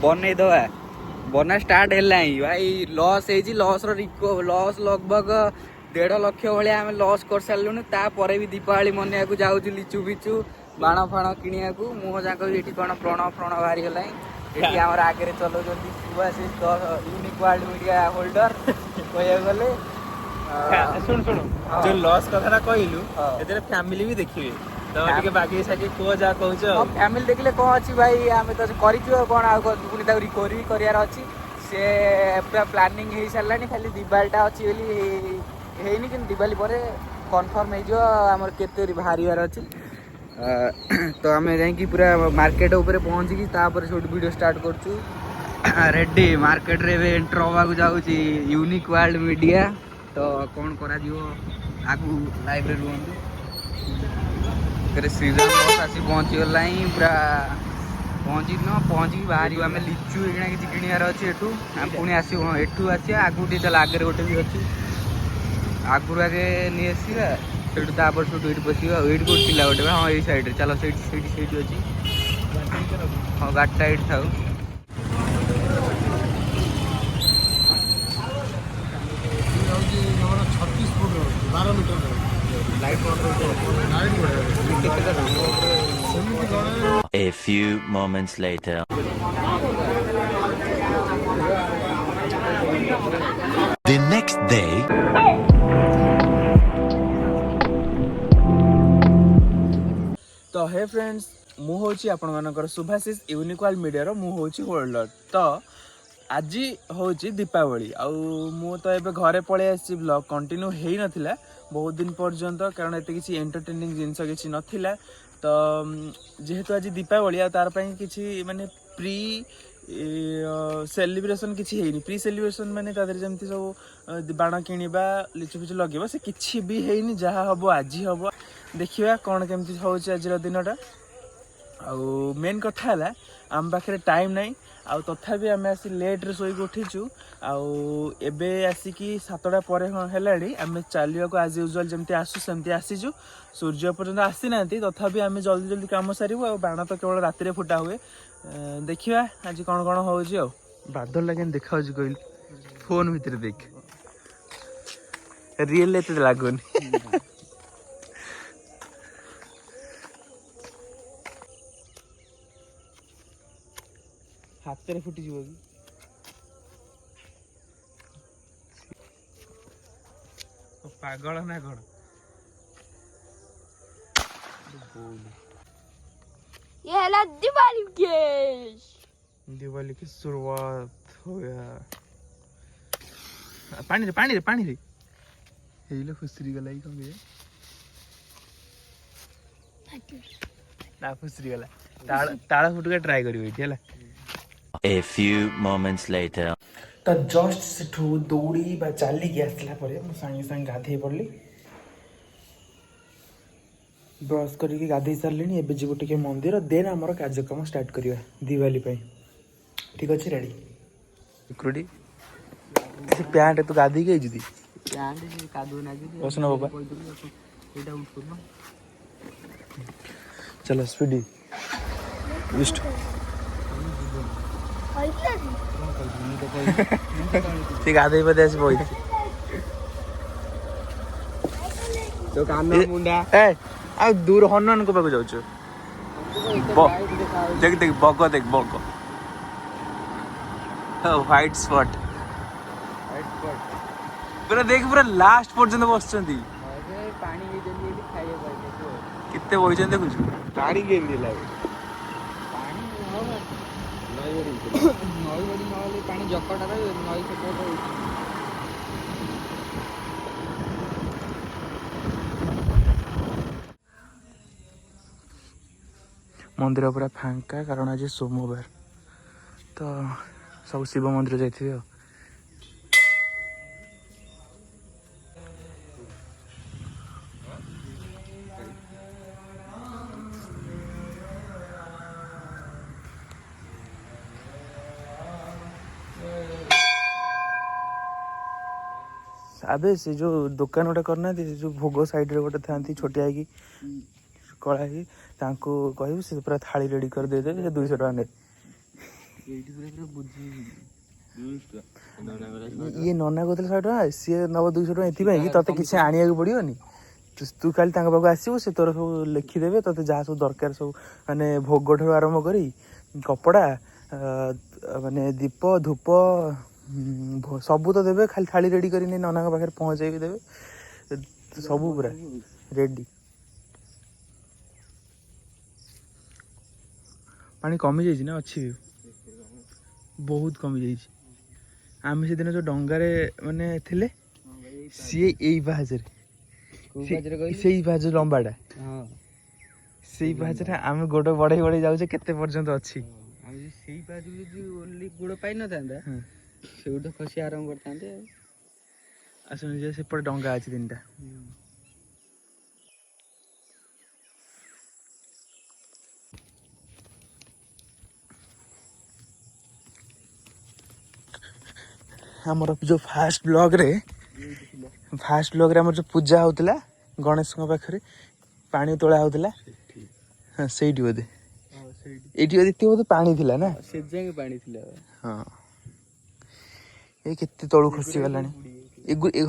बनईदवा बना स्टार्ट है भाई लॉस है लॉस लॉस लगभग 1.5 लाख भाया आम लॉस कर सारूँ तापर भी दीपावली मनवाक जाऊँ लिचु फिचु बाण फाण किणा मुह जाक ये कौन प्रण फ्रण बाहरी गला ये आम आगे चलाउंट Subhashish unique world media holder कह गले शुण शुण जो लॉस कथा कहलु ए फैमिली भी देखिए तो टिके बाकी साकी को जा कहउछ फैमिली देखले कौन अच्छी भाई आम तो करूँ कौन पुणी रिकवरी करार अच्छी से पूरा प्लानिंग हो सारा खाली दिवालीटा अच्छी बोली कि दिवाली पर कन्फर्म होमर के बाहर अच्छी तो आम जा पूरा मार्केट उपर पहुँचिकी सब वीडियो स्टार्ट करूँ रेडी मार्केट रे एंटर होगा जाऊँगी यूनिक वर्ल्ड मीडिया तो कौन करा आगु लाइव रे रुहतु श्रीराम बस आसी पहुँची गला पूरा पहुँचिक बाहर आम लिचु एना कि किणार अच्छे एठू आम पुणी आस एठू आस आगू टे चल आगे गोटे भी अच्छी आगुरी आगे नहीं आसवा से बस वेट कर गोटे हाँ ये सैड्रे चलो से अच्छी हाँ गाड़ीटा ये था A few moments later. The next day. तो हे फ्रेंड्स मु होची आपण मानकर सुभाषिष यूनिक वर्ल्ड मीडिया मु होची होल्डर तो आज होची दीपावली आउ मु तो एबे घरे पळे आसी ब्लॉग कंटिन्यू हेई नथिला बहुत दिन पर्यंत कारण एते किसी एंटरटेनिंग जिनस किसी नथिला तो जेहेतु आज दीपावली आ तार पई किसी माने प्री सेलिब्रेशन किसी हेनी प्री सेलिब्रेशन माने तादर जेमति सब बाण किनिबा लिचु फिचु लगेबा से किछि भी हेनी जहा हबो आज हबो देखिबा कोन केमति होची आज दिनटा आउ मेन कथा है आम पाखे टाइम नाई आउ तथापि आम आसी लेट रे सोई उठीचु आउ एबे आसिकी 7टा पर हेलाड़ी आम चलिया आज यूजुआल जमती आसु सेमती आसीचु सूर्य पर्यंत आसी नांती तथापि आम जल्दी जल्दी काम सारू आ बाण तो केवल राति रे फुटा हुए देखिबा आज कौन कौन होची आ बादल लगे देखा कहल फोन भितर देख रियल एते लागोनी हाथ में फुटी कि पागल ना कौन ये है दिवाली की शुरुआत हो गया पानी रे हेलो फुसरी गला ही कम ना फुसरी गला ताला फुट के ट्राई करियो एठी हला A few moments later. तो जस्ट सेठू दौड़ी बा चली आसला परे मु संगे संगे गाधे पड़ली ब्रश करके गाधे सारली एबे जीव टिके मंदिर देन हमर कार्यक्रम स्टार्ट करिया दिवाली पे ठीक अछि रेडी क्रूडी से पैंट तो गाधी गई जदी पैंट कादो ना जदी ओसना बाबा एटा उठ करना चलो स्पीडी विस्ट ठीक आधे बदे से बोई तो कान मुंडा ए आ दूर हनुमान को पाको जाउछ देख देख बग व्हाइट स्पॉट पूरा देख पूरा लास्ट पर्यंत बसचंदी पानी भी जल्दी खाइए भाई कितने बइचन देखुछ पानी गेम दिला पानी नई बड़ी नले पानी जकटा नई सपोर्ट मंदिर पूरा फांका कारण आज सोमवार तो सब शिव मंदिर जाइए आबे से जो दुकान गोटे करना जो भोग साइड रे गोटे था छोटिया की କଳା ହେଇକି ତାଙ୍କୁ କହିବୁ ସେ ପୁରା ଥାଳି ରେଡ଼ି କରି ଦେଇଦେବେ ସେ 200 ଟଙ୍କା ନେବେ। ଇଏ ନନା କହୁଥିଲେ 100 ଟଙ୍କା ସିଏ ନେବ 200 ଟଙ୍କା ଏଥିପାଇଁ କି ତତେ କିଛି ଆଣିବାକୁ ପଡ଼ିବନି। ତୁ ଖାଲି ତାଙ୍କ ପାଖକୁ ଆସିବୁ ସେ ତୋର ସବୁ ଲେଖିଦେବେ ତତେ ଯାହା ସବୁ ଦରକାର ସବୁ ମାନେ ଭୋଗଠାରୁ ଆରମ୍ଭ କରି କପଡ଼ା ମାନେ ଦୀପ ଧୂପ ସବୁ ତ ଦେବେ। ଖାଲି ଥାଳି ରେଡ଼ି କରି ନେଇ ନନାଙ୍କ ପାଖରେ ପହଞ୍ଚେଇକି ଦେବେ ସବୁ ପୁରା ରେଡ଼ି। ପାଣି କମିଯାଇଛି ନା ଅଛି ବହୁତ କମିଯାଇଛି। ଆମେ ସେଦିନ ଯେଉଁ ଡଙ୍ଗାରେ ମାନେ ଥିଲେ ସିଏ ଏଇ ପାହାଚରେ ସେଇ ପାହାଚ ଲମ୍ବାଟା ସେଇ ପାହାଚରେ ଆମେ ଗୋଡ଼ ବଢ଼େଇ ବଢ଼େଇ ଯାଉଛେ କେତେ ପର୍ଯ୍ୟନ୍ତ ଅଛି। ସେଇ ପାହାଚକୁ ଯଦି ଓହ୍ଲେଇ ଗୋଡ଼ ପାଇନଥାନ୍ତା ସେଇଠୁ ଖସି ଆରମ୍ଭ କରିଥାନ୍ତେ। ଆସନ୍ତୁ ଯେ ସେପଟେ ଡଙ୍ଗା ଅଛି 3ଟା। ଆମର ଯେଉଁ ଫାଷ୍ଟ ବ୍ଲଗ୍ରେ ଆମର ଯେଉଁ ପୂଜା ହେଉଥିଲା ଗଣେଶଙ୍କ ପାଖରେ ପାଣି ତୋଳା ହେଉଥିଲା ହଁ ସେଇଠି ବୋଧେ ଏଇଠି ଏତେ ବୋଧେ ପାଣି ଥିଲା ନା ସେ ଯାଏଁ ପାଣି ଥିଲା। ହଁ ଏଇ କେତେ ତଳୁ ଖସିଗଲାଣି।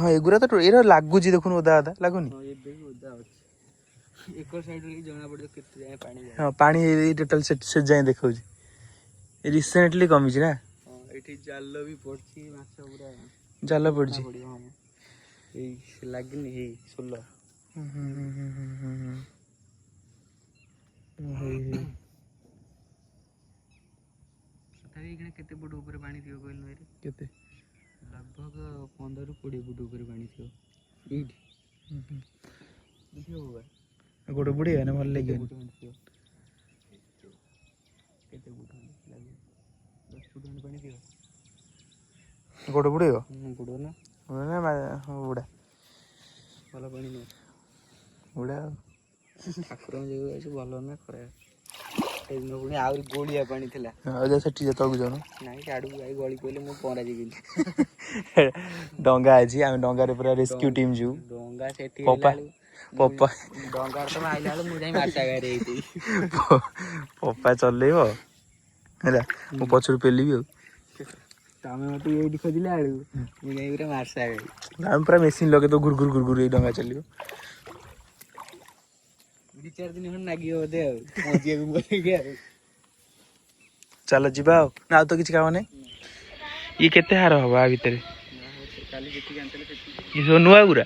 ହଁ ଏଗୁରା ତ ଏରା ଲାଗୁଛି ଦେଖୁନୁ ଓଦା ଓଦା ଲାଗୁନି। ହଁ ପାଣି ଏଇ ଟୋଟାଲ ସେ ଯାଏଁ ଦେଖାଉଛି। ରିସେଣ୍ଟଲି କମିଛି ନା। ଏଠି ଜାଲ ବି ପଡିଛି ମାଛ ପୁରା ଜାଲ ପଡିଛି ଏଇ ଲାଗିନି ହେଇ ସୋଲ। ତଥାପି କେତେ ଫୁଟ ଉପରେ ପାଣି ଥିବ କହିଲୁ ଭାଇ? କେତେ लगभग 15-20 फुट ऊपर पानी थी एट गोड़ बुड़े ना भल लगे गोड़ बुड़े गोड़ ना बुड़ा भल पानी नुह बुड़ा ठाकुर भल ना खराब ସେଦିନ ପୁଣି ଆହୁରି ଗୋଳିଆ ପାଣି ଥିଲା। ସେଠି ତଳକୁ ଯାଉନ ନାଇଁ ଆଡକୁ ଯାଇ ଗଳି ପଇଲେ ମୁଁ ପହଁରା ଯିବିନି। ଡଙ୍ଗା ଅଛି ଆମେ ଡଙ୍ଗାରେ ପୁରା ରେସ୍କ୍ୟୁ ଟିମ୍ ଯିବୁ। ଡଙ୍ଗା ସେଠି ପପା ପପା ଡଙ୍ଗାରେ ତମେ ଆଇଲା ବେଳକୁ ମୁଁ ଯାଇ ମାଛ ଗାରେ ହେଇଥିବି। ପପା ଚଲେଇବ ହେଲା ମୁଁ ପଛରୁ ପେଲିବି ଆଉ ତମେ ମତେ ଏଇଠି ଖୋଜିଲା ବେଳକୁ ମୁଁ ଯାଇ ପୁରା ମାର୍ସା ଗାଇ ଆମେ ପୁରା ମେସିନ୍ ଲଗେଇ ଦଉ ଘୁର ଘୁର ଏଇ ଡଙ୍ଗା ଚାଲିବ। 2-4 ଦିନ ଖଣ୍ଡେ ଲାଗିବ ବୋଧେ ଆଉ ପହଞ୍ଚିବାକୁ ବୋଲିକି ଆଉ। ଚାଲ ଯିବା ଆଉ ନା ଆଉ ତ କିଛି କାମ ନାହିଁ। ଇଏ କେତେ ହାର ହବ ଆ ଭିତରେ କାଲି ଯେତିକି ଆଣିଥିଲେ ସେତିକି ଇଏ ସବୁ ନୂଆ ଗୁରା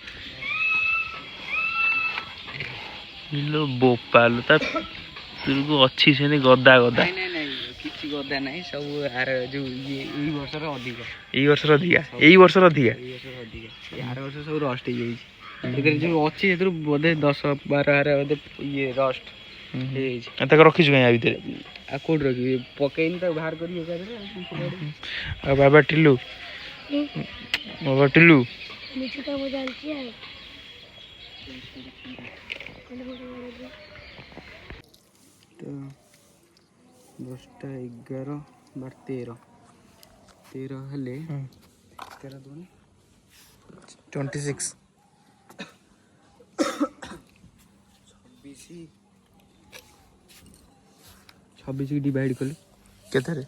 ବୋପାଲ ତା ଅଛି ସେମିତି ଗଦା ଗଦା। ନାଇଁ କିଛି ଗଦା ନାହିଁ ସବୁ ଆର ଯୋଉ ଏଇ ବର୍ଷର ଅଧିକା ଏଇ ବର୍ଷର ଅଧିକା ଏଇ ବର୍ଷର ଅଧିକା ଆର ବର୍ଷ ସବୁ ରଷ୍ଟ ହେଇଯାଇଛି। ସେଥିରେ ଯୋଉ ଅଛି ସେଥିରୁ ବୋଧେ 10-12 ହାର ବୋଧେ ଇଏ ରଷ୍ଟ ହେଇଯାଇଛି। ତାକୁ ରଖିଛୁ କାଇଁ ଆ ଭିତରେ ଆଉ କୋଉଠି ରଖିବି ପକେଇନି ତାକୁ ବାହାର କରିବି ଏକାଥରେ ଆଉ ବାବା ଟିଲୁ ତ 10ଟା 11 12 13 ହେଲେ 13 26 26 की डिवाइड कले केते रे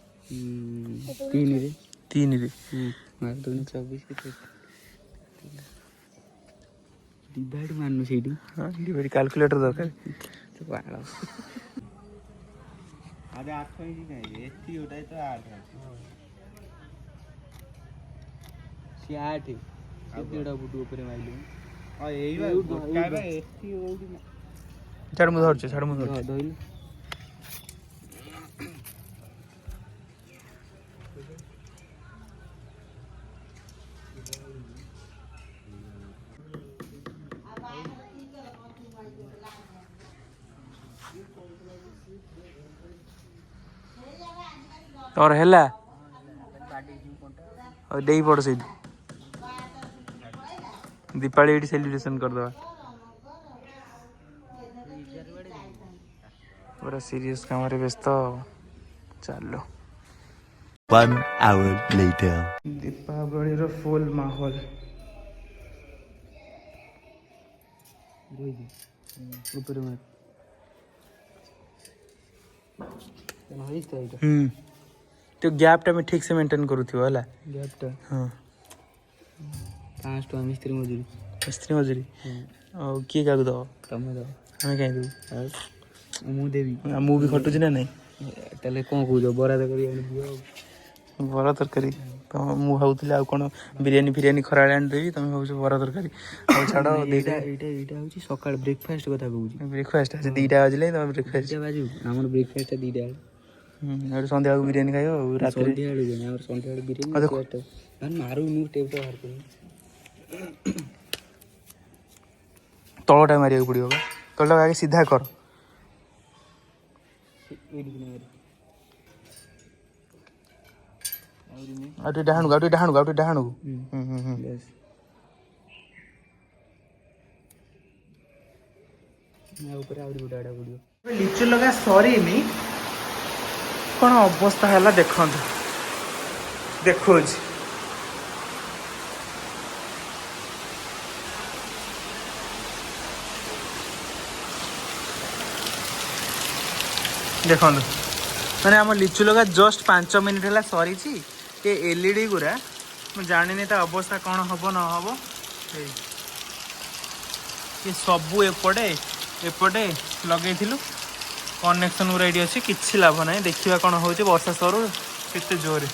3 रे 24 डिवाइड माननु सेठी हां डिवाइड कैलकुलेटर दरकार तो बाळ आदे 8 इंच नहीं एती ओटाई तो 8 सी 8 केतेडा फुट ऊपर माइले आ एई बा काय बा एती ओडी छाड़ मु धरछ धइले तोर हैला और देई पड़ से दीपावली एटी सेलिब्रेशन कर दवा पूरा सीरियस काम रे व्यस्त चलो 1 hour later दीपावली रो फुल माहौल ऊपर में तो गैपटा में ठीक से मेंटेन करूथिबो हला गैपटा हां 500 टका मिस्त्री मजूरी और किए का दो तमे दो हमें कहीं दो मु देवी मु भी खटुची ना नहीं ताले कोन कहू बरा तकारी आनी दियो बरा तरकारी तो मु भावुଥିଲି ଆଉ କଣ ବିରିୟାନୀ ଖରାଳେ ଆଣି ଦେବି ତମେ ଭାବୁଛ ବରା ତରକାରୀ ଆଉ ଛାଡ଼ ଏଇଟା ହଉଛି ସକାଳ ବ୍ରେକଫାଷ୍ଟ କଥା କହୁଛି ବ୍ରେକଫାଷ୍ଟ ଆଜି 2ଟା ବାଜିଲେ ତମେ ବ୍ରେକଫାଷ୍ଟ ବାଜୁ ଆମର ବ୍ରେକଫାଷ୍ଟ 2ଟା ଆଉ ସନ୍ଧ୍ୟାବେଳକୁ ବିରିୟାନୀ ଖାଇବ ଆଉ ରାତିରେ ସନ୍ଧ୍ୟାବେଳକୁ ଆମର ସନ୍ଧ୍ୟାବେଳେ ବିରିୟାନୀ ମାରୁ ମୁଁ ଟେପଟା ବାହାର କରିବି ତଳଟା ମାରିବାକୁ ପଡ଼ିବ ବା ତଳଟା ଆଗେ ସିଧା କର ଆଉ ଟିକେ ଡାହାଣକୁ ଉପରେ ଆହୁରି ଗୋଟେ ଆଡ଼ା ପଡ଼ିବ ଲିଚୁ ଲଗା ସରିନି କ'ଣ ଅବସ୍ଥା ହେଲା ଦେଖନ୍ତୁ ଦେଖୁଛି ଦେଖନ୍ତୁ ମାନେ ଆମ ଲିଚୁ ଲଗା ଜଷ୍ଟ 5 ମିନିଟ୍ ହେଲା ସରିଛି ଏ ଏଲ୍ଇଡି ଗୁରା ମୁଁ ଜାଣିନି ତା ଅବସ୍ଥା କ'ଣ ହେବ ନ ହେବ ଏ ସବୁ ଏପଟେ ଲଗେଇଥିଲୁ କନେକ୍ସନ୍ ଗୁରା ଏଇଠି ଅଛି କିଛି ଲାଭ ନାହିଁ ଦେଖିବା କ'ଣ ହେଉଛି ବର୍ଷା ସରୁ କେତେ ଜୋରରେ